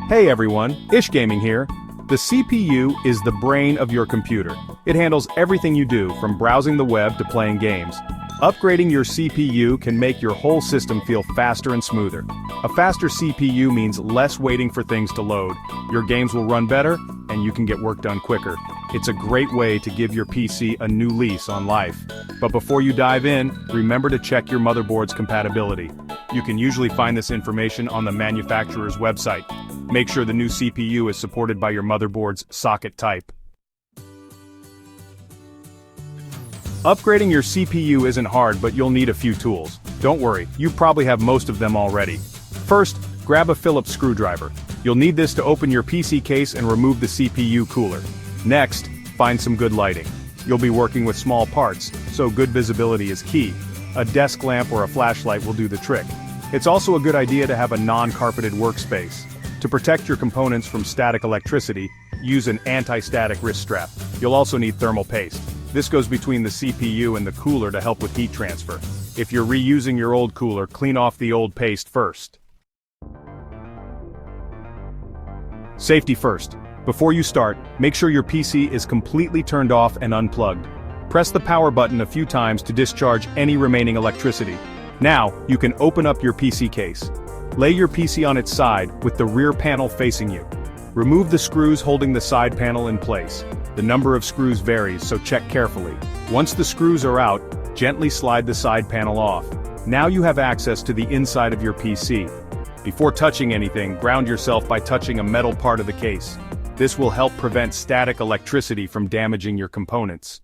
Hey everyone, Ish Gaming here. The CPU is the brain of your computer. It handles everything you do, from browsing the web to playing games. Upgrading your CPU can make your whole system feel faster and smoother. A faster CPU means less waiting for things to load. Your games will run better, and you can get work done quicker. It's a great way to give your PC a new lease on life. But before you dive in, remember to check your motherboard's compatibility. You can usually find this information on the manufacturer's website. Make sure the new CPU is supported by your motherboard's socket type. Upgrading your CPU isn't hard, but you'll need a few tools. Don't worry, you probably have most of them already. First, grab a Phillips screwdriver. You'll need this to open your PC case and remove the CPU cooler. Next, find some good lighting. You'll be working with small parts, so good visibility is key. A desk lamp or a flashlight will do the trick. It's also a good idea to have a non-carpeted workspace. To protect your components from static electricity, use an anti-static wrist strap. You'll also need thermal paste. This goes between the CPU and the cooler to help with heat transfer. If you're reusing your old cooler, clean off the old paste first. Safety first. Before you start, make sure your PC is completely turned off and unplugged. Press the power button a few times to discharge any remaining electricity. Now, you can open up your PC case. Lay your PC on its side, with the rear panel facing you. Remove the screws holding the side panel in place. The number of screws varies, so check carefully. Once the screws are out, gently slide the side panel off. Now you have access to the inside of your PC. Before touching anything, ground yourself by touching a metal part of the case. This will help prevent static electricity from damaging your components.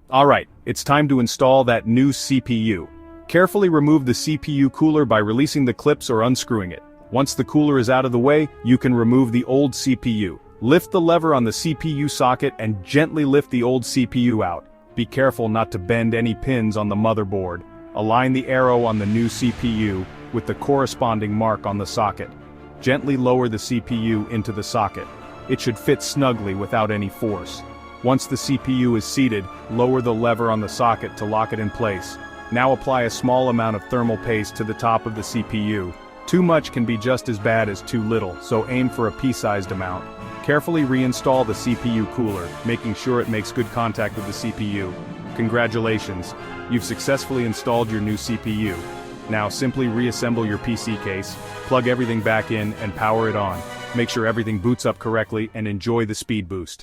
Alright, it's time to install that new CPU. Carefully remove the CPU cooler by releasing the clips or unscrewing it. Once the cooler is out of the way, you can remove the old CPU. Lift the lever on the CPU socket and gently lift the old CPU out. Be careful not to bend any pins on the motherboard. Align the arrow on the new CPU with the corresponding mark on the socket. Gently lower the CPU into the socket. It should fit snugly without any force. Once the CPU is seated, lower the lever on the socket to lock it in place. Now apply a small amount of thermal paste to the top of the CPU. Too much can be just as bad as too little, so aim for a pea-sized amount. Carefully reinstall the CPU cooler, making sure it makes good contact with the CPU. Congratulations, you've successfully installed your new CPU. Now simply reassemble your PC case, plug everything back in and power it on. Make sure everything boots up correctly and enjoy the speed boost.